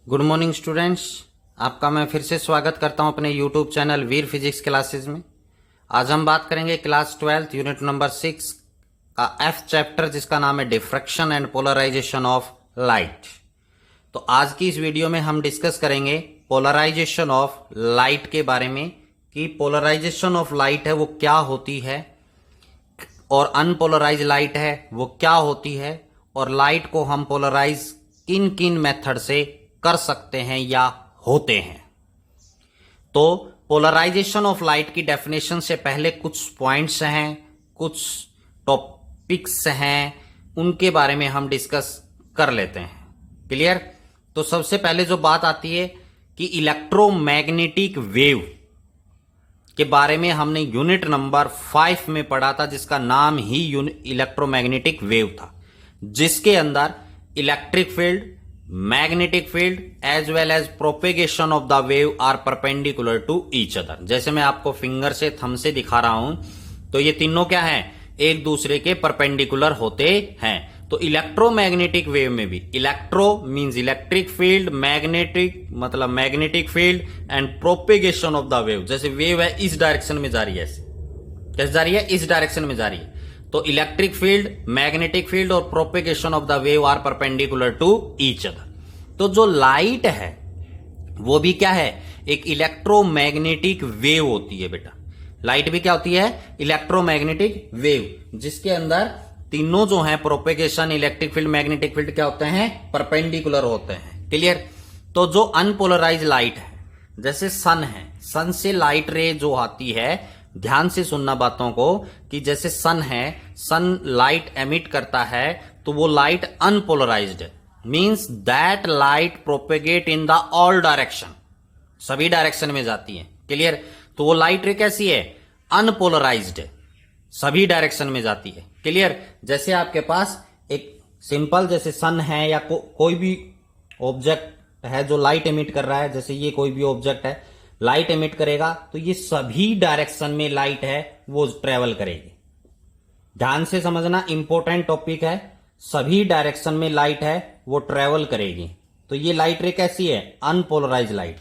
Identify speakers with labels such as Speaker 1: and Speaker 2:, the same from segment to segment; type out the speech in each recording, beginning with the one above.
Speaker 1: Good morning students. आपका मैं फिर से स्वागत करता हूं अपने यूट्यूब चैनल वीर फिजिक्स क्लासेस में। आज हम बात करेंगे क्लास 12 यूनिट नंबर 6 का एफ चैप्टर, जिसका नाम है diffraction and polarization of light. तो आज की इस वीडियो में हम डिस्कस करेंगे पोलराइजेशन ऑफ लाइट के बारे में कि पोलराइजेशन ऑफ लाइट है वो क्या होती है और अनपोलराइज लाइट है वो क्या होती है, और लाइट को हम पोलराइज किन किन मेथड से कर सकते हैं या होते हैं। तो पोलराइजेशन ऑफ लाइट की डेफिनेशन से पहले कुछ पॉइंट्स हैं, कुछ टॉपिक्स हैं, उनके बारे में हम डिस्कस कर लेते हैं। क्लियर? तो सबसे पहले जो बात आती है कि इलेक्ट्रोमैग्नेटिक वेव के बारे में हमने यूनिट नंबर 5 में पढ़ा था, जिसका नाम ही इलेक्ट्रोमैग्नेटिक वेव था, जिसके अंदर electric field, magnetic field as well as propagation of the wave are perpendicular to each other. जैसे मैं आपको फिंगर से, थंब से दिखा रहा हूं, तो ये तीनों क्या हैं? एक दूसरे के परपेंडिकुलर होते हैं। तो इलेक्ट्रोमैग्नेटिक वेव में भी electro means electric field, magnetic मतलब magnetic field and propagation of the wave. जैसे वेव है इस डायरेक्शन में जा रही है, ऐसे कैसे जा रही है? इस डायरेक्शन में जा रही है। तो इलेक्ट्रिक फील्ड, मैग्नेटिक फील्ड और propagation of the wave are perpendicular to each other. तो जो लाइट है वो भी क्या है? एक इलेक्ट्रोमैग्नेटिक वेव होती है बेटा। लाइट भी क्या होती है? इलेक्ट्रोमैग्नेटिक वेव, जिसके अंदर तीनों जो है propagation, electric field, magnetic field क्या होते हैं? परपेंडिकुलर होते हैं। क्लियर? तो जो अनपोलराइज लाइट है, जैसे सन है, सन से लाइट रे जो आती है, ध्यान से सुनना बातों को, कि जैसे सन है, सन लाइट एमिट करता है तो वो लाइट अनपोलराइज्ड है, means that light propagate in the all direction, सभी डायरेक्शन में जाती है। क्लियर? तो वो लाइट रे कैसी है? अनपोलराइज्ड है, सभी डायरेक्शन में जाती है। क्लियर? जैसे आपके पास एक सिंपल जैसे सन है या कोई भी ऑब्जेक्ट है जो लाइट एमिट कर रहा है, जैसे ये कोई भी ऑब्जेक्ट है लाइट एमिट करेगा, तो ये सभी डायरेक्शन में लाइट है वो ट्रेवल करेगी। ध्यान से समझना, इंपॉर्टेंट टॉपिक है। सभी डायरेक्शन में लाइट है वो ट्रेवल करेगी। तो ये लाइट रे कैसी है? Unpolarize light.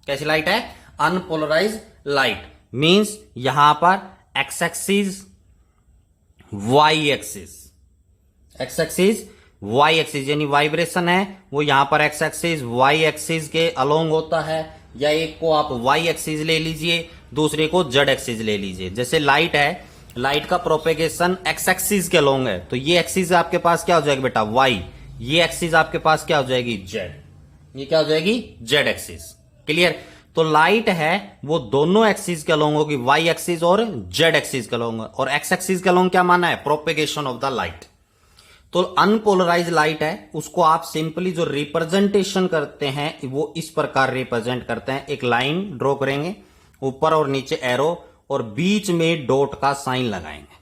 Speaker 1: कैसी लाइट है? Unpolarize light. मींस यहां पर X axis, Y axis, X axis, Y axis, यानी वाइब्रेशन है वो यहां पर एक्स एक्सिस, वाई एक्सिस के अलोंग होता है, या एक को आप वाई एक्सिस ले लीजिए, दूसरे को जेड एक्सिस ले लीजिए। जैसे लाइट है, लाइट का प्रोपेगेशन एक्स एक्सिस के अलोंग है, तो ये एक्सिस आपके पास क्या हो जाएगा बेटा? वाई। ये एक्सिस आपके पास क्या हो जाएगी? जेड। ये क्या हो जाएगी? Z axis. क्लियर? तो लाइट है वो दोनों एक्सिस के अलोंग होगी, वाई एक्सिस और जेड एक्सिस के अलोंग। और एक्स एक्सिस के अलोंग क्या माना है? Propagation of the light. तो अनपोलराइज लाइट है, उसको आप सिंपली जो रिप्रेजेंटेशन करते हैं वो इस प्रकार रिप्रेजेंट करते हैं। एक लाइन ड्रॉ करेंगे, ऊपर और नीचे एरो, और बीच में डॉट का साइन लगाएंगे।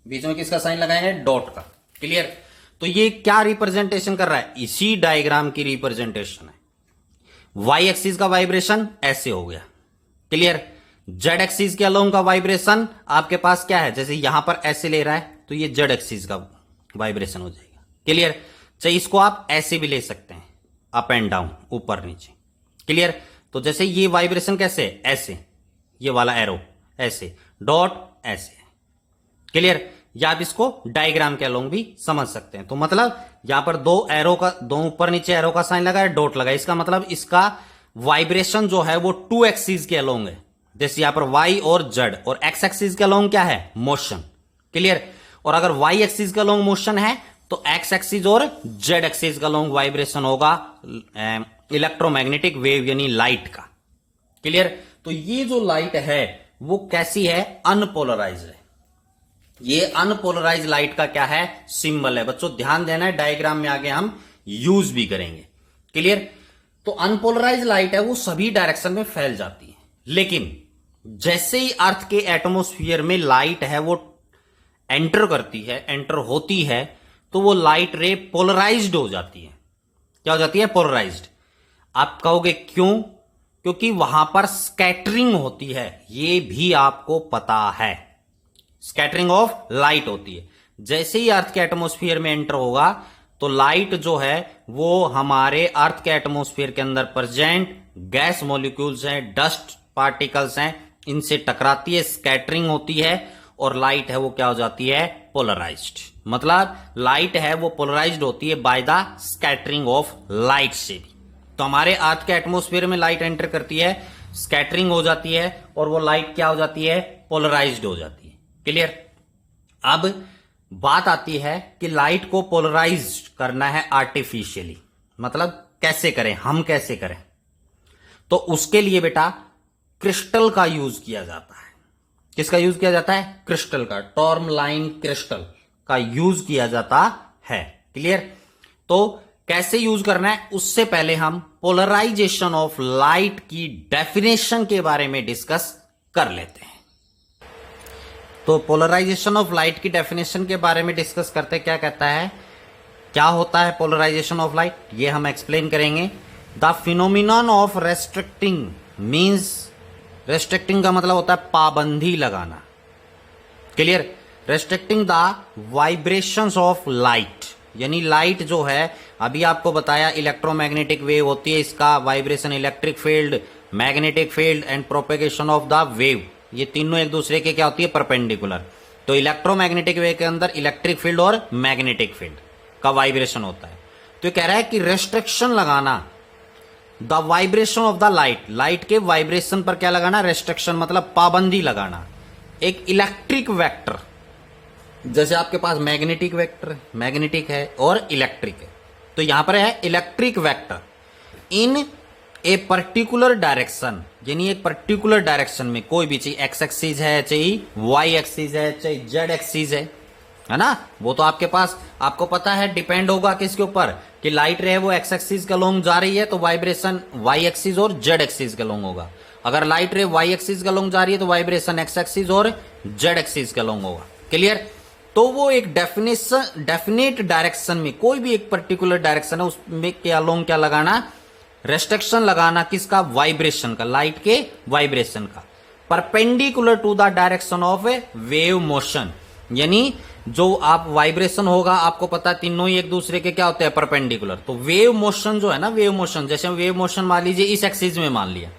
Speaker 1: बीच में किसका साइन लगाएंगे? डॉट का। क्लियर? तो ये क्या रिप्रेजेंटेशन कर रहा है? इसी डायग्राम की रिप्रेजेंटेशन है। वाई एक्सिस का वाइब्रेशन ऐसे हो गया। क्लियर? जेड एक्सिस के अलोंग का वाइब्रेशन आपके पास क्या है? जैसे यहां पर ऐसे ले रहा है तो ये जेड एक्सिस का वाइब्रेशन हो जाएगा। क्लियर? चाहे इसको आप ऐसे भी ले सकते हैं, अप एंड डाउन, ऊपर नीचे। क्लियर? तो जैसे ये वाइब्रेशन कैसे? ऐसे, ये वाला एरो ऐसे, डॉट ऐसे। क्लियर? या आप इसको डायग्राम के अलोंग भी समझ सकते हैं। तो मतलब यहां पर दो एरो का, दो ऊपर नीचे एरो का साइन लगा है, डॉट लगा है, इसका मतलब इसका वाइब्रेशन जो है वो 2 एक्सिस के अलोंग है। जैसे यहां पर वाई और जेड, और एक्स एक्सिस के अलोंग क्या है? मोशन। क्लियर? और अगर वाई एक्सिस का लॉन्ग मोशन है तो एक्स एक्सिस और जेड एक्सिस का लॉन्ग वाइब्रेशन होगा इलेक्ट्रोमैग्नेटिक वेव यानी लाइट का। क्लियर? तो ये जो लाइट है वो कैसी है? अनपोलराइज है। ये अनपोलराइज लाइट का क्या है? सिंबल है। बच्चों ध्यान देना है, डायग्राम में आगे हम यूज भी करेंगे। क्लियर? तो अनपोलराइज लाइट है वो सभी डायरेक्शन में फैल जाती है, लेकिन जैसे ही अर्थ के एटमोस्फियर में लाइट है वो एंटर करती है, एंटर होती है, तो वो लाइट रे पोलराइज्ड हो जाती है। क्या हो जाती है? पोलराइज्ड। आप कहोगे क्यों? क्योंकि वहां पर स्कैटरिंग होती है, ये भी आपको पता है। स्कैटरिंग ऑफ लाइट होती है। जैसे ही अर्थ के एटमोस्फियर में एंटर होगा तो लाइट जो है वो हमारे अर्थ के एटमॉस्फेयर के अंदर प्रेजेंट गैस मॉलिक्यूल्स हैं, डस्ट पार्टिकल्स हैं, इनसे टकराती है, स्कैटरिंग होती है और लाइट है वो क्या हो जाती है, पोलराइज्ड। मतलब लाइट है वो पोलराइज्ड होती है by the scattering of light से भी। तो हमारे अर्थ के एटमॉस्फेयर में लाइट एंटर करती है, स्कैटरिंग हो जाती है और वो लाइट क्या हो जाती है, पोलराइज्ड हो जाती है। क्लियर। अब बात आती है कि लाइट को पोलराइज करना है आर्टिफिशियली, मतलब कैसे करें, हम कैसे करें। तो उसके लिए बेटा क्रिस्टल का यूज किया जाता है। किसका यूज किया जाता है, क्रिस्टल का, टॉर्मलाइन क्रिस्टल का यूज किया जाता है। क्लियर। तो कैसे यूज करना है, उससे पहले हम पोलराइजेशन ऑफ लाइट की डेफिनेशन के बारे में डिस्कस कर लेते हैं। तो पोलराइजेशन ऑफ लाइट की डेफिनेशन के बारे में डिस्कस करते क्या कहता है, क्या होता है पोलराइजेशन ऑफ लाइट, ये हम एक्सप्लेन करेंगे। The phenomenon of restricting means, restricting का मतलब होता है पाबंदी लगाना। Clear. Restricting the vibrations of light, यानी लाइट जो है, अभी आपको बताया इलेक्ट्रोमैग्नेटिक वेव होती है, इसका vibration electric field, magnetic field and propagation of the wave, ये तीनों एक दूसरे के क्या होती है, परपेंडिकुलर। तो इलेक्ट्रोमैग्नेटिक वेव के अंदर इलेक्ट्रिक फील्ड और मैग्नेटिक फील्ड का वाइब्रेशन होता है। तो ये कह रहा है कि रेस्ट्रिक्शन लगाना the vibration of the light, light के वाइब्रेशन पर क्या लगाना, रेस्ट्रिक्शन मतलब पाबंदी लगाना। एक इलेक्ट्रिक वेक्टर, जैसे आपके पास मैग्नेटिक वेक्टर, मैग्नेटिक है और इलेक्ट्रिक है, तो यहां पर है electric vector in a particular direction, यानी एक पर्टिकुलर डायरेक्शन में कोई भी चीज, एक्स एक्सिस है, चाहे वाई एक्सिस है, चाहे जेड एक्सिस है ना, वो तो आपके पास, आपको पता है डिपेंड होगा किसके ऊपर, कि लाइट रे वो एक्स एक्सिस के अलोंग जा रही है तो वाइब्रेशन वाई एक्सिस और जेड एक्सिस के अलोंग होगा। अगर लाइट रे वाई एक्सिस के अलोंग जा रही है तो वाइब्रेशन एक्स एक्सिस और जेड एक्सिस के अलोंग होगा। क्लियर। तो वो एक डेफिनेट डायरेक्शन में, कोई भी एक पर्टिकुलर डायरेक्शन है उसमें के अलोंग क्या लगाना, रेस्ट्रिक्शन लगाना, किसका, वाइब्रेशन का, लाइट के वाइब्रेशन का, perpendicular to the direction of a wave motion, यानी जो आप वाइब्रेशन होगा, आपको पता है तीनों ही एक दूसरे के क्या होते हैं, परपेंडिकुलर। तो वेव मोशन जो है ना, वेव मोशन, जैसे वेव मोशन मान लीजिए इस एक्सिस में मान लिया,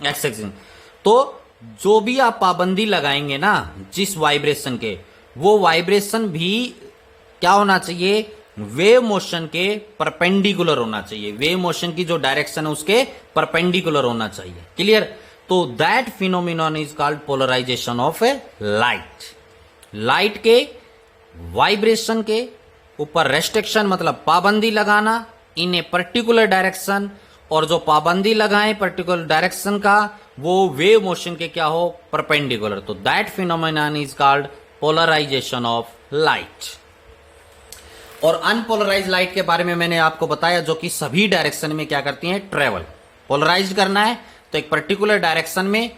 Speaker 1: एक्स एक्सिस, तो जो भी आप पाबंदी लगाएंगे ना जिस वाइब्रेशन के, वो वाइब्रेशन भी क्या होना चाहिए, वेव मोशन के परपेंडिकुलर होना चाहिए, वेव मोशन की जो डायरेक्शन है उसके परपेंडिकुलर होना चाहिए। क्लियर। तो that phenomenon is called polarization of a light. Light के वाइब्रेशन के ऊपर रेस्ट्रिक्शन मतलब पाबंदी लगाना इन ए पर्टिकुलर डायरेक्शन, और जो पाबंदी लगाए पर्टिकुलर डायरेक्शन का वो वेव मोशन के क्या हो, परपेंडिकुलर। तो that phenomenon is called polarization of light. और अनपोलराइज लाइट के बारे में मैंने आपको बताया, जो कि सभी डायरेक्शन में क्या करती हैं, ट्रेवल। पोलराइज करना है तो एक पर्टिकुलर डायरेक्शन में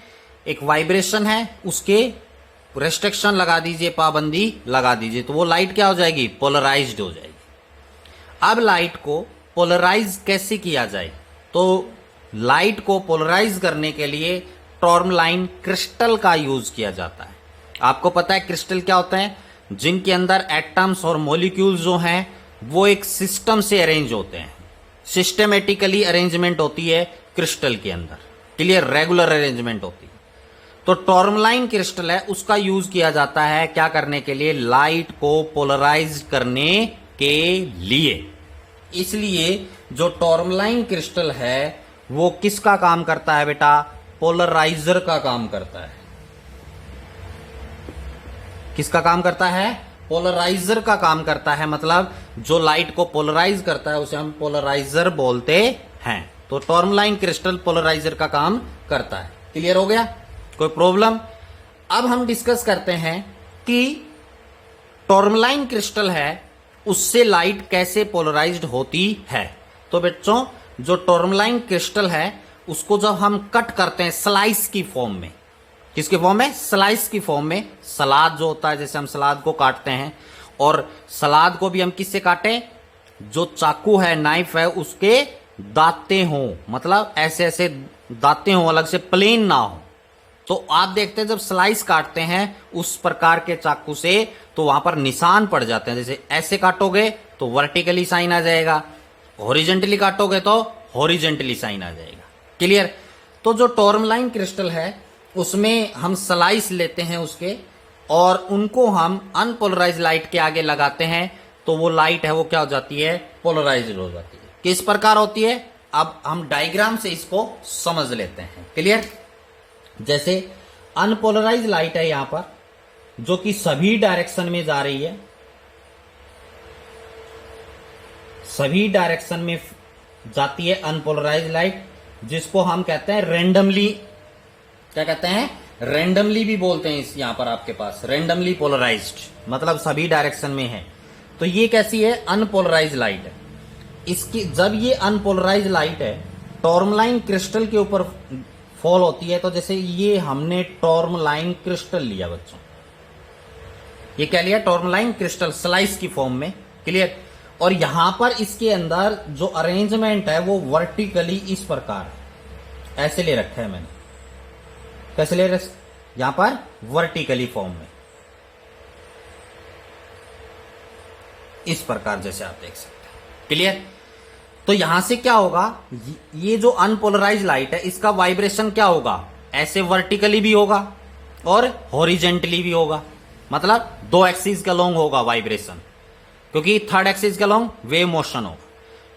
Speaker 1: एक वाइब्रेशन है, उसके रेस्ट्रिक्शन लगा दीजिए, पाबंदी लगा दीजिए, तो वो लाइट क्या हो जाएगी, पोलराइज्ड हो जाएगी। अब लाइट को पोलराइज कैसे किया जाए, तो लाइट को पोलराइज करने के लिए टॉर्मलाइन क्रिस्टल का यूज किया जाता है। आपको पता है क्रिस्टल क्या होते हैं, जिनके अंदर एटम्स और मॉलिक्यूल्स जो हैं वो एक सिस्टम से अरेंज होते हैं, सिस्टमेटिकली अरेंजमेंट होती है क्रिस्टल के अंदर। क्लियर। रेगुलर अरेंजमेंट होती है। तो टॉर्मलाइन क्रिस्टल है, उसका यूज किया जाता है क्या करने के लिए, लाइट को पोलराइज करने के लिए। इसलिए जो टॉर्मलाइन क्रिस्टल है वो किसका काम करता है बेटा, पोलराइजर का काम करता है। किसका काम करता है, पोलराइजर का काम करता है, मतलब जो लाइट को पोलराइज करता है उसे हम पोलराइजर बोलते हैं। तो टॉर्मलाइन क्रिस्टल पोलराइजर का काम करता है। क्लियर हो गया, कोई प्रॉब्लम। अब हम डिस्कस करते हैं कि टॉर्मलाइन क्रिस्टल है उससे लाइट कैसे पोलराइज्ड होती है। तो बच्चों जो टॉर्मलाइन क्रिस्टल है उसको जब हम कट करते हैं स्लाइस की फॉर्म में, किसके फॉर्म में, स्लाइस की फॉर्म में, सलाद जो होता है जैसे हम सलाद को काटते हैं, और सलाद को भी हम किससे काटें, जो चाकू है, नाइफ है, उसके दांते हों, मतलब ऐसे ऐसे दांते हों, अलग से प्लेन ना हो। तो आप देखते हैं जब स्लाइस काटते हैं उस प्रकार के चाकू से, तो वहां पर निशान पड़ जाते हैं। जैसे ऐसे काटोगे तो वर्टिकली साइन आ जाएगा, हॉरिजेंटली काटोगे तो हॉरिजेंटली साइन आ जाएगा। क्लियर। तो जो टॉर्मलाइन क्रिस्टल है उसमें हम स्लाइस लेते हैं उसके, और उनको हम अनपोलराइज लाइट के आगे लगाते हैं, तो वो लाइट है वो क्या हो जाती है, पोलराइज्ड हो जाती है। किस प्रकार होती है, अब हम डायग्राम से इसको समझ लेते हैं। क्लियर। जैसे अनपोलराइज लाइट है यहां पर, जो कि सभी डायरेक्शन में जा रही है, सभी डायरेक्शन में जाती है अनपोलराइज लाइट, जिसको हम कहते हैं रेंडमली, क्या कहते हैं, रेंडमली भी बोलते हैं इस, यहां पर आपके पास रेंडमली पोलराइज्ड, मतलब सभी डायरेक्शन में है। तो ये कैसी है, अनपोलराइज लाइट है। इसकी जब ये अनपोलराइज लाइट है टॉर्मलाइन क्रिस्टल के ऊपर फॉल होती है, तो जैसे ये हमने टॉर्मलाइन क्रिस्टल लिया बच्चों, ये क्या लिया, टॉर्मलाइन क्रिस्टल स्लाइस की फॉर्म में। क्लियर। और यहां पर इसके अंदर जो अरेंजमेंट है वो वर्टिकली इस प्रकार ऐसे ले रखा है मैंने, कैसे ले रखा, यहां पर वर्टिकली फॉर्म में इस प्रकार, जैसे आप देख सकते हैं। क्लियर। तो यहां से क्या होगा, ये जो अनपोलराइज लाइट है इसका वाइब्रेशन क्या होगा, ऐसे वर्टिकली भी होगा और हॉरिजेंटली भी होगा, मतलब दो एक्सिस के अलोंग होगा वाइब्रेशन, क्योंकि थर्ड एक्सिस के अलोंग वेव मोशन होगा।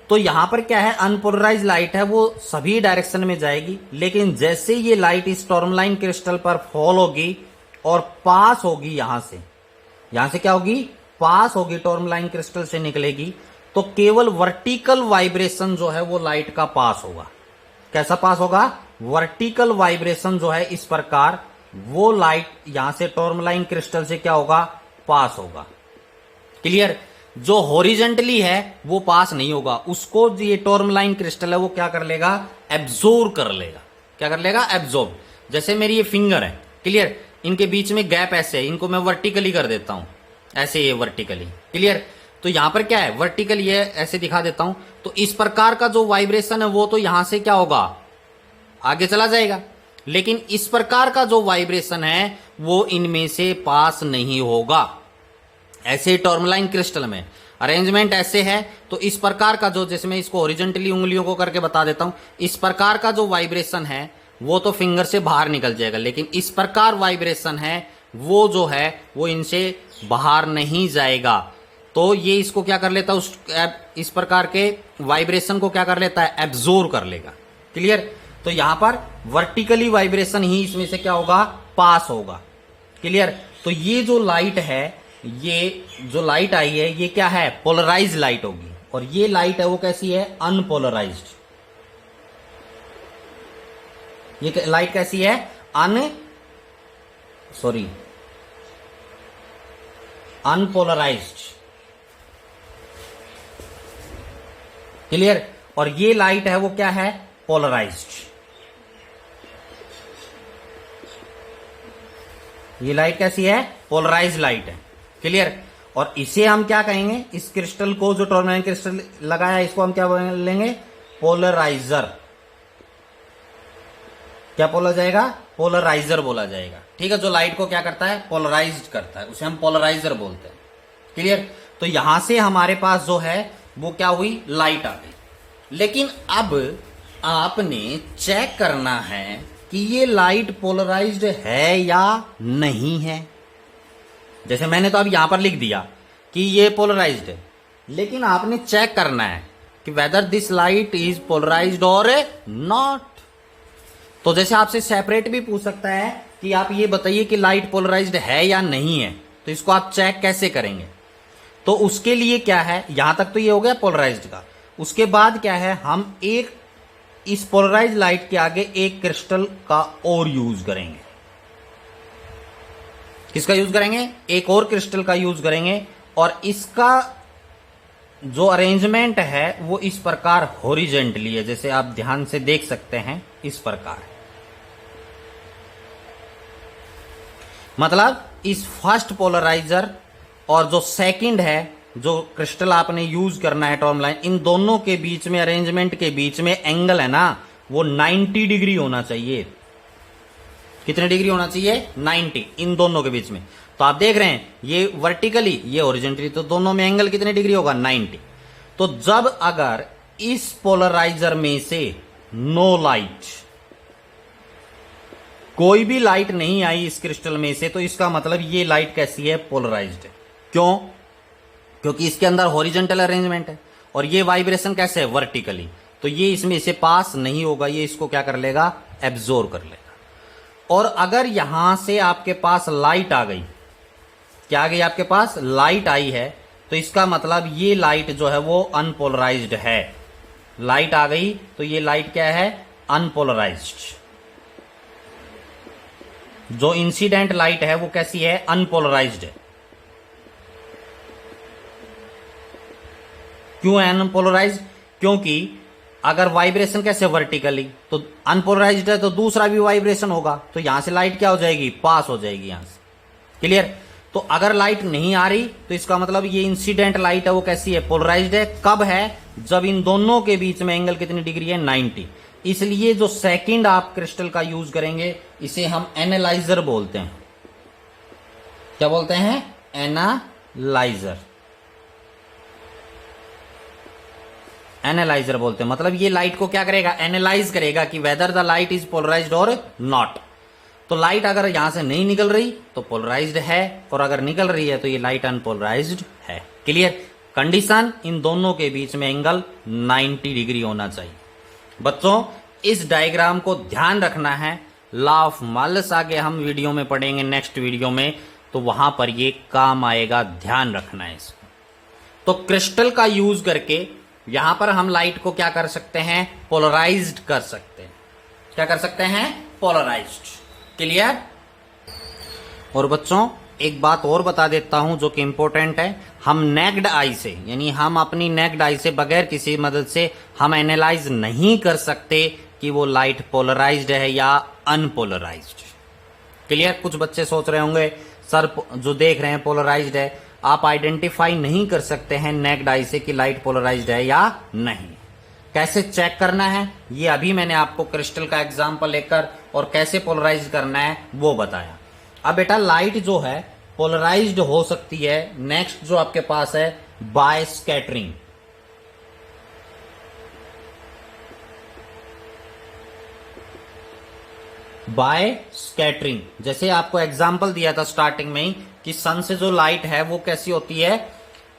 Speaker 1: तो यहां पर क्या है, अनपोलराइज लाइट है वो सभी डायरेक्शन में जाएगी, लेकिन जैसे ये लाइट इस टॉर्मलाइन क्रिस्टल पर फॉल होगी और पास होगी, यहां से क्या होगी, पास होगी, टॉर्मलाइन क्रिस्टल से निकलेगी, तो केवल वर्टिकल वाइब्रेशन जो है वो लाइट का पास होगा। कैसा पास होगा, वर्टिकल वाइब्रेशन जो है इस प्रकार, वो लाइट यहां से टॉर्मलाइन क्रिस्टल से क्या होगा, पास होगा। क्लियर। जो हॉरिजेंटली है वो पास नहीं होगा, उसको ये टॉर्मलाइन क्रिस्टल है वो क्या कर लेगा, एब्जॉर्ब कर लेगा। क्या कर लेगा, एब्जॉर्ब। जैसे मेरी ये फिंगर है, क्लियर, इनके बीच में गैप ऐसे है, इनको मैं वर्टिकली कर देता हूं, ऐसे ये वर्टिकली। क्लियर। तो यहां पर क्या है, वर्टिकल ये ऐसे दिखा देता हूं, तो इस प्रकार का जो वाइब्रेशन है वो तो यहां से क्या होगा, आगे चला जाएगा, लेकिन इस प्रकार का जो वाइब्रेशन है वो इनमें से पास नहीं होगा। ऐसे टॉर्मलाइन क्रिस्टल में अरेंजमेंट ऐसे है, तो इस प्रकार का जो, जैसे मैं इसको ओरिजेंटली उंगलियों को करके बता देता हूं, इस प्रकार का जो वाइब्रेशन है वो तो फिंगर से बाहर निकल जाएगा, लेकिन इस प्रकार वाइब्रेशन है वो जो है वो इनसे बाहर नहीं जाएगा। तो ये इसको क्या कर लेता है, इस प्रकार के वाइब्रेशन को क्या कर लेता है, एब्जॉर्ब कर लेगा। क्लियर। तो यहां पर वर्टिकली वाइब्रेशन ही इसमें से क्या होगा, पास होगा। क्लियर। तो ये जो लाइट है, ये जो लाइट आई है ये क्या है, पोलराइज लाइट होगी, और ये लाइट है वो कैसी है, अनपोलराइज्ड। ये लाइट कैसी है, अनपोलराइज्ड। क्लियर। और ये लाइट है वो क्या है, पोलराइज्ड। ये लाइट कैसी है, पोलराइज लाइट है। क्लियर। और इसे हम क्या कहेंगे, इस क्रिस्टल को, जो टॉर्मलाइन क्रिस्टल लगाया है, इसको हम क्या बोलेंगे, पोलराइजर। क्या बोला जाएगा, पोलराइजर बोला जाएगा। ठीक है। जो लाइट को क्या करता है, पोलराइज्ड करता है, उसे हम पोलराइजर बोलते हैं। क्लियर। तो यहां से हमारे पास जो है वो क्या हुई, लाइट आ गई। लेकिन अब आपने चेक करना है कि ये लाइट पोलराइज्ड है या नहीं है। जैसे मैंने तो अब यहां पर लिख दिया कि ये पोलराइज्ड है, लेकिन आपने चेक करना है कि whether this light is polarized और नॉट। तो जैसे आपसे सेपरेट भी पूछ सकता है कि आप ये बताइए कि लाइट पोलराइज्ड है या नहीं है, तो इसको आप चेक कैसे करेंगे। तो उसके लिए क्या है, यहां तक तो ये हो गया पोलराइज्ड का। उसके बाद क्या है, हम एक इस पोलराइज लाइट के आगे एक क्रिस्टल का और यूज करेंगे। किसका यूज करेंगे, एक और क्रिस्टल का यूज करेंगे, और इसका जो अरेंजमेंट है वो इस प्रकार हॉरिजेंटली है, जैसे आप ध्यान से देख सकते हैं इस प्रकार। मतलब इस फर्स्ट पोलराइजर और जो सेकंड है, जो क्रिस्टल आपने यूज करना है टॉर्मलाइन, इन दोनों के बीच में, अरेंजमेंट के बीच में एंगल है ना, वो 90 डिग्री होना चाहिए। कितने डिग्री होना चाहिए, 90, इन दोनों के बीच में। तो आप देख रहे हैं ये वर्टिकली ये हॉरिजॉन्टली, तो दोनों में एंगल कितने डिग्री होगा 90। तो जब अगर इस पोलराइजर में से नो लाइट, कोई भी लाइट नहीं आई इस क्रिस्टल में से, तो इसका मतलब ये लाइट कैसी है, पोलराइज्ड है। क्यों? क्योंकि इसके अंदर हॉरिजॉन्टल अरेंजमेंट है और ये वाइब्रेशन कैसे है, वर्टिकली। तो ये इसमें से पास नहीं होगा, ये इसको क्या कर लेगा, एब्जॉर्ब कर लेगा। और अगर यहां से आपके पास लाइट आ गई, क्या आ गई आपके पास, लाइट आई है, तो इसका मतलब ये लाइट जो है वो अनपोलराइज्ड है। लाइट आ गई तो ये लाइट क्या है, अनपोलराइज्ड। जो इंसिडेंट लाइट है वो कैसी है, अनपोलराइज्ड है। क्यों है अनपोलराइज्ड? क्योंकि अगर वाइब्रेशन कैसे वर्टिकली, तो अनपोलराइज्ड है तो दूसरा भी वाइब्रेशन होगा, तो यहां से लाइट क्या हो जाएगी, पास हो जाएगी यहां से। क्लियर? तो अगर लाइट नहीं आ रही तो इसका मतलब ये इंसिडेंट लाइट है वो कैसी है, पोलराइज्ड है। कब है, जब इन दोनों के बीच में एंगल कितनी डिग्री है, 90। इसलिए जो सेकंड आप क्रिस्टल का यूज करेंगे इसे हम एनालाइजर बोलते हैं। क्या बोलते हैं, एनालाइजर। एनालाइजर बोलते हैं, मतलब ये लाइट को क्या करेगा, एनालाइज करेगा कि whether the light is polarized और नॉट। तो लाइट अगर यहां से नहीं निकल रही तो पोलराइज्ड है, और अगर निकल रही है तो ये लाइट अनपोलराइज्ड है। क्लियर? कंडीशन, इन दोनों के बीच में एंगल 90 डिग्री होना चाहिए। बच्चों इस डायग्राम को ध्यान रखना है। लॉ ऑफ मालस आगे हम वीडियो में पढ़ेंगे, नेक्स्ट वीडियो में, तो वहां पर ये काम आएगा, ध्यान रखना है इसको। तो क्रिस्टल का यूज करके यहां पर हम लाइट को क्या कर सकते हैं, पोलराइज्ड कर सकते हैं। क्या कर सकते हैं, पोलराइज्ड। क्लियर? और बच्चों एक बात और बता देता हूं जो कि इंपॉर्टेंट है। हम नेक्ड आई से, यानी हम अपनी नेक्ड आई से बगैर किसी मदद से हम एनालाइज नहीं कर सकते कि वो लाइट पोलराइज्ड है या अनपोलराइज्ड। क्लियर? कुछ बच्चे सोच रहे होंगे सर जो देख रहे हैं पोलराइज्ड है, आप आइडेंटिफाई नहीं कर सकते हैं नेक्ड आई से कि लाइट पोलराइज्ड है या नहीं। कैसे चेक करना है ये अभी मैंने आपको क्रिस्टल का एग्जांपल लेकर और कैसे पोलराइज करना है वो बताया। अब बेटा लाइट जो है पोलराइज्ड हो सकती है, नेक्स्ट जो आपके पास है बाय स्कैटरिंग। बाय स्कैटरिंग, जैसे आपको एग्जांपल दिया था स्टार्टिंग में ही कि सन से जो लाइट है वो कैसी होती है,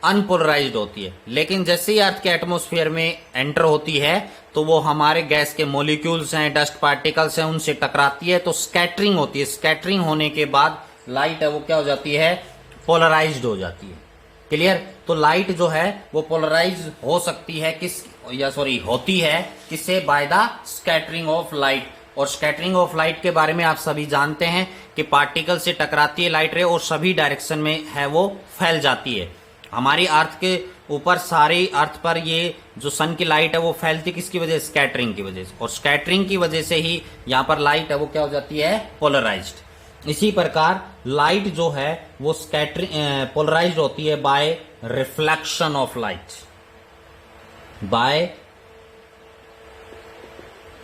Speaker 1: अनपोलराइज्ड होती है। लेकिन जैसे ही अर्थ के एटमॉस्फेयर में एंटर होती है तो वो हमारे गैस के मॉलिक्यूल्स हैं, डस्ट पार्टिकल्स हैं, उनसे टकराती है तो स्कैटरिंग होती है। स्कैटरिंग होने के बाद लाइट है वो क्या हो जाती है, पोलराइज्ड हो जाती है। क्लियर? तो लाइट जो है वो पोलराइज हो सकती है होती है किससे, by the scattering of light. और स्कैटरिंग ऑफ लाइट के बारे में आप सभी जानते हैं कि पार्टिकल से टकराती है लाइट रे और सभी डायरेक्शन में है वो फैल जाती है। हमारी अर्थ के ऊपर सारी अर्थ पर ये जो सन की लाइट है वो फैलती किसकी वजह से, स्कैटरिंग की वजह से। और स्कैटरिंग की वजह से ही यहाँ पर लाइट है वो क्या हो जाती है, पोलराइज्ड। इसी प्रकार लाइट जो है वो पोलराइज्ड होती है bye reflection of light. Bye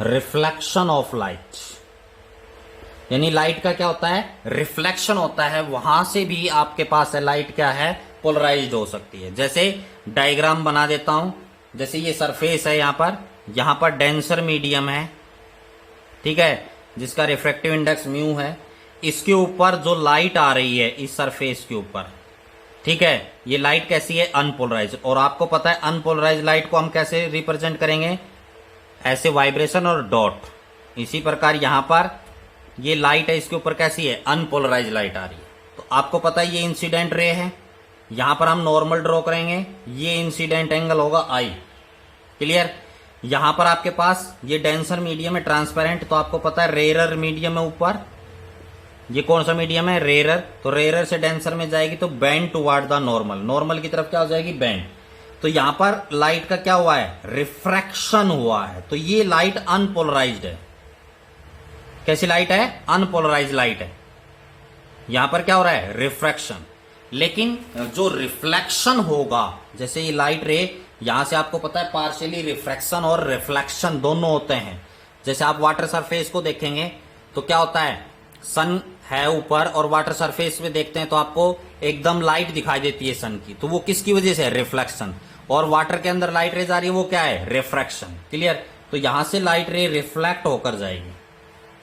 Speaker 1: reflection of light, यानी लाइट का क्या होता है, रिफ्लेक्शन होता है, वहां से भी आपके पास है लाइट क्या है, पोलराइज्ड हो सकती है। जैसे डायग्राम बना देता हूं, जैसे ये सरफेस है, यहां पर डेंसर मीडियम है, ठीक है, जिसका रिफ्रैक्टिव इंडेक्स म्यू है। इसके ऊपर जो लाइट आ रही है इस सरफेस के ऊपर, ठीक है, ये लाइट कैसी है, अनपोलराइज्ड। और आपको पता है अनपोलराइज्ड लाइट को हम कैसे रिप्रेजेंट करेंगे, ऐसे वाइब्रेशन और डॉट। इसी प्रकार यहां पर ये लाइट है, इसके ऊपर कैसी है, अनपोलराइज्ड लाइट आ रही है। तो आपको पता है ये इंसिडेंट रे है, यहां पर हम नॉर्मल ड्रॉ करेंगे, ये इंसिडेंट एंगल होगा आई। क्लियर? यहां पर आपके पास ये डेंसर मीडियम है, ट्रांसपेरेंट, तो आपको पता है रेरर मीडियम है ऊपर, ये कौन सा मीडियम है, रेरर। तो रेरर से डेंसर में जाएगी तो bend toward the normal, normal की तरफ क्या हो जाएगी, बेंड। तो यहां पर लाइट का क्या हुआ है, रिफ्रैक्शन हुआ है, तो ये लाइट अनपोलराइज्ड है। कैसी लाइट है, अनपोलराइज्ड लाइट है। यहां पर क्या हो रहा है, रिफ्रैक्शन। लेकिन जो रिफ्लेक्शन होगा, जैसे ये लाइट रे, यहां से आपको पता है पार्शियली रिफ्रैक्शन और रिफ्लेक्शन दोनों होते हैं। जैसे आप वाटर सरफेस को देखेंगे तो क्या होता है, सन है ऊपर और वाटर सरफेस पे देखते हैं तो आपको एकदम लाइट दिखाई देती है सन की, तो वो किसकी वजह से है? रिफ्लेक्शन। और वाटर के अंदर लाइट रेज आ रही है, वो क्या है? रिफ्रैक्शन। क्लियर? तो यहां से लाइट रे रिफ्लेक्ट होकर जाएगी,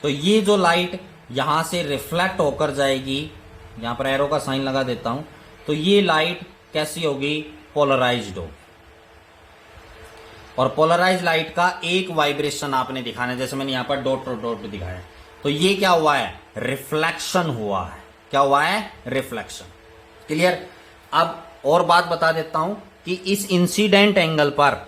Speaker 1: तो ये जो लाइट यहां से रिफ्लेक्ट होकर जाएगी, यहां पर एरो का साइन लगा देता हूं, तो ये लाइट कैसी होगी? पोलराइज्ड होगी। और पोलराइज लाइट का एक वाइब्रेशन आपने दिखाना है, जैसे मैंने यहां पर डॉट डॉट दिखाया, तो ये क्या हुआ है? रिफ्लेक्शन हुआ है। क्या हुआ है? रिफ्लेक्शन। क्लियर? अब और बात बता देता हूं कि इस इंसिडेंट एंगल पर,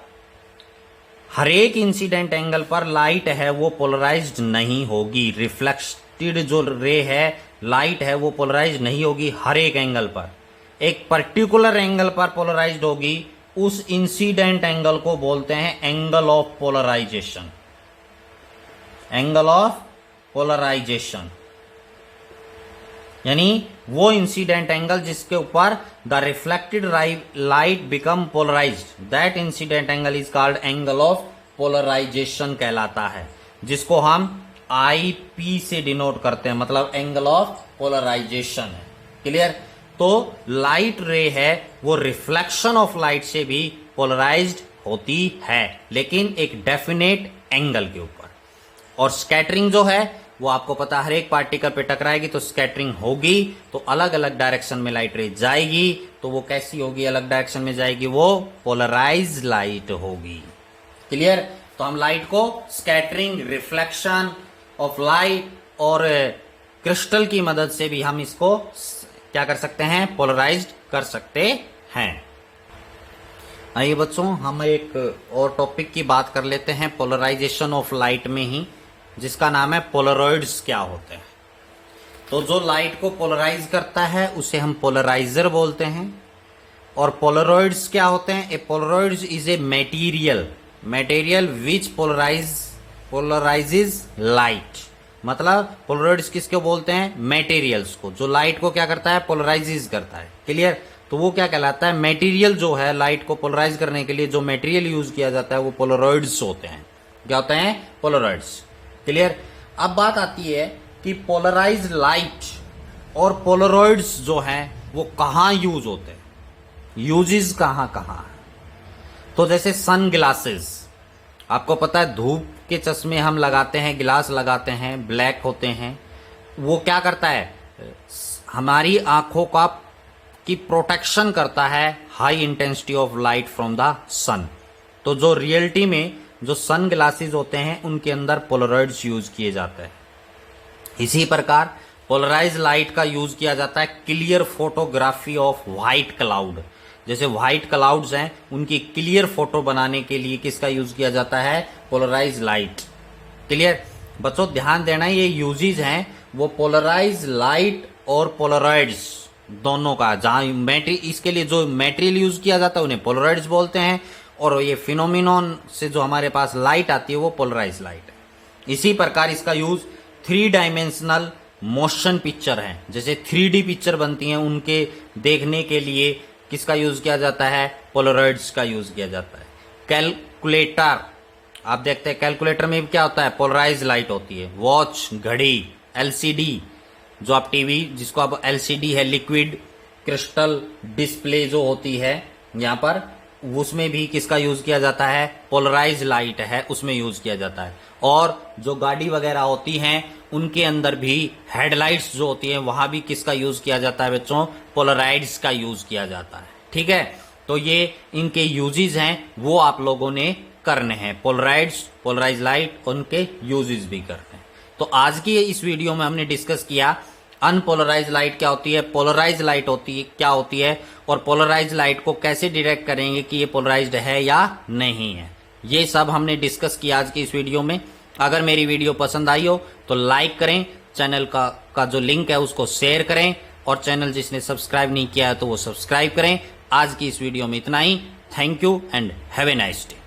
Speaker 1: हर एक इंसिडेंट एंगल पर लाइट है वो पोलराइज्ड नहीं होगी। रिफ्लेक्टेड जो रे है, लाइट है, वो पोलराइज्ड नहीं होगी हर एक एंगल पर। एक पर्टिकुलर एंगल पर पोलराइज्ड होगी, उस इंसिडेंट एंगल को बोलते हैं angle of polarization. Angle of polarization यानी वो इंसिडेंट एंगल जिसके ऊपर the reflected light become polarized, that incident angle is called angle of polarization कहलाता है, जिसको हम IP से डिनोट करते हैं, मतलब एंगल ऑफ पोलराइजेशन है। क्लियर? तो लाइट रे है वो रिफ्लेक्शन ऑफ लाइट से भी पोलराइज्ड होती है, लेकिन एक डेफिनेट एंगल के ऊपर। और स्कैटरिंग जो है वो आपको पता है, हर एक पार्टिकल पे टकराएगी तो स्कैटरिंग होगी, तो अलग अलग डायरेक्शन में लाइट रे जाएगी, तो वो कैसी होगी? अलग डायरेक्शन में जाएगी, वो पोलराइज लाइट होगी। क्लियर? तो हम लाइट को स्कैटरिंग, रिफ्लेक्शन ऑफ लाइट और क्रिस्टल की मदद से भी हम इसको क्या कर सकते हैं? पोलराइज्ड कर सकते हैं। आइए बच्चों, हम एक और टॉपिक की बात कर लेते हैं पोलराइजेशन ऑफ लाइट में ही, जिसका नाम है पोलरॉइड्स क्या होते हैं। तो जो लाइट को पोलराइज करता है उसे हम पोलराइजर बोलते हैं। और पोलरॉइड्स क्या होते हैं? A polaroids is a material which polarizes light. मतलब पोलरॉइड्स किसको बोलते हैं? मटेरियल्स को, जो लाइट को क्या करता है? पोलराइजेज करता है। क्लियर? तो वो क्या कहलाता है? मटेरियल जो है लाइट को पोलराइज करने के लिए जो मटेरियल यूज किया जाता है वो पोलरॉइड्स होते हैं। क्या होते हैं? पोलरॉइड्स। क्लियर? अब बात आती है कि पोलराइज लाइट और पोलरॉइड्स जो हैं वो कहां यूज होते हैं, यूजेस कहां कहां है। तो जैसे सन ग्लासेस, आपको पता है धूप के चश्मे हम लगाते हैं, गिलास लगाते हैं, ब्लैक होते हैं। वो क्या करता है? हमारी आंखों का की प्रोटेक्शन करता है high intensity of light from the sun. तो जो रियलिटी में जो सन ग्लासेस होते हैं उनके अंदर पोलरॉइड्स यूज किए जाते हैं। इसी प्रकार पोलराइज लाइट का यूज किया जाता है clear photography of white cloud. जैसे व्हाइट क्लाउड्स हैं, उनकी क्लियर फोटो बनाने के लिए किसका यूज किया जाता है? Polarize light. क्लियर? बच्चों ध्यान देना, ये यूजेज हैं वो पोलराइज लाइट और पोलरॉइड्स दोनों का। जहां इसके लिए जो मटेरियल यूज किया जाता है उन्हें पोलरॉइड्स बोलते हैं, और ये फिनोमिनॉन से जो हमारे पास लाइट आती है वो पोलराइज लाइट है। इसी प्रकार इसका यूज 3 डायमेंशनल मोशन पिक्चर है, जैसे 3D पिक्चर बनती हैं, उनके देखने के लिए किसका यूज किया जाता है? पोलरॉइड्स का यूज किया जाता है। कैलकुलेटर, आप देखते हैं कैलकुलेटर में भी क्या होता है? पोलराइज लाइट होती है। वॉच, घड़ी, LCD, जो आप टीवी जिसको आप LCD है, लिक्विड क्रिस्टल डिस्प्ले जो होती है यहाँ पर, उसमें भी किसका यूज किया जाता है? पोलराइज लाइट है, उसमें यूज किया जाता है। और जो गाड़ी वगैरह होती हैं उनके अंदर भी हेडलाइट्स जो होती हैं वहां भी किसका यूज किया जाता है बच्चों? पोलराइड्स का यूज किया जाता है। ठीक है? तो ये इनके यूजेस हैं वो आप लोगों ने करने हैं। पोलराइड्स, पोलराइज लाइट, उनके यूजेस भी करते हैं। तो आज की इस वीडियो में हमने डिस्कस किया अनपोलराइज लाइट क्या होती है, पोलराइज लाइट होती है क्या होती है, और पोलराइज लाइट को कैसे डिटेक्ट करेंगे कि ये पोलराइज्ड है या नहीं है। ये सब हमने डिस्कस किया आज की इस वीडियो में। अगर मेरी वीडियो पसंद आई हो तो लाइक करें, चैनल का जो लिंक है उसको शेयर करें, और चैनल जिसने सब्सक्राइब नहीं किया है तो वो सब्सक्राइब करें। आज की इस वीडियो में इतना ही। Thank you and have a nice day.